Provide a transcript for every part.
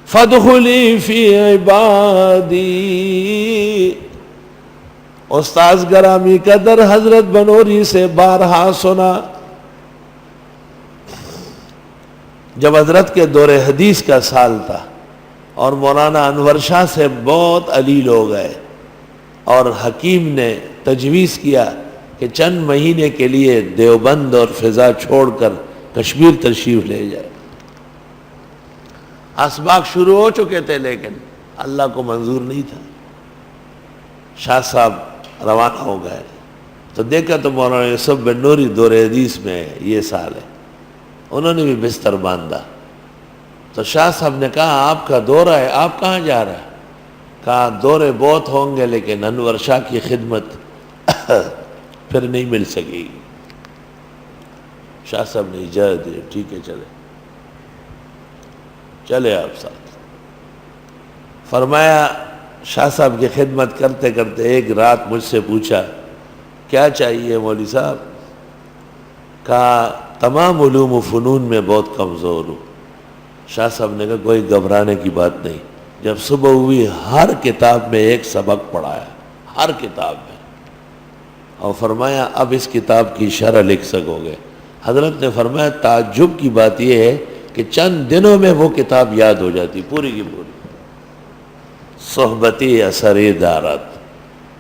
فادخلی فی عبادی. استاذ گرامی کا در حضرت بنوری سے بارہا سنا. جب حضرت کے دور حدیث کا سال تھا اور مولانا انور شاہ سے بہت علیل ہو گئے، اور حکیم نے تجویز کیا کہ چند مہینے کے لیے دیوبند اور فضا چھوڑ کر کشمیر تشریف لے جائے. اسباق شروع ہو چکے تھے لیکن اللہ کو منظور نہیں تھا. شاہ صاحب روانہ ہو گئے تو دیکھا تو مولانا یوسف بن نوری دور حدیث میں یہ سال ہے. انہوں نے بھی بستر باندھا تو شاہ صاحب نے کہا آپ کا دورہ ہے، آپ کہاں جا رہا ہے؟ کہا دورے بہت ہوں گے لیکن انور شاہ کی خدمت پھر نہیں مل سکے گی. شاہ صاحب نے اجازت دی، ٹھیک ہے چلے آپ ساتھ. فرمایا شاہ صاحب کی خدمت کرتے کرتے ایک رات مجھ سے پوچھا کیا چاہیے مولوی صاحب؟ کہا تمام علوم و فنون میں بہت کمزور ہوں. شاہ صاحب نے کہا کوئی گھبرانے کی بات نہیں. جب صبح ہوئی ہر کتاب میں ایک سبق پڑھایا، ہر کتاب میں، اور فرمایا اب اس کتاب کی شرح لکھ سکو گے. حضرت نے فرمایا تعجب کی بات یہ ہے کہ چند دنوں میں وہ کتاب یاد ہو جاتی پوری کی پوری. صحبتی اثر دارت،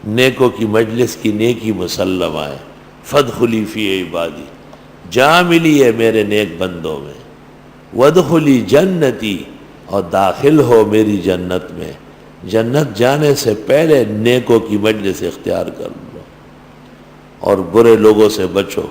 نیکوں کی مجلس کی نیکی مسلم آئے. فادخلی فی عبادی، جا ملی ہے میرے نیک بندوں میں. وادخلی جنتی، اور داخل ہو میری جنت میں. جنت جانے سے پہلے نیکوں کی مجلس اختیار کر لو اور برے لوگوں سے بچو.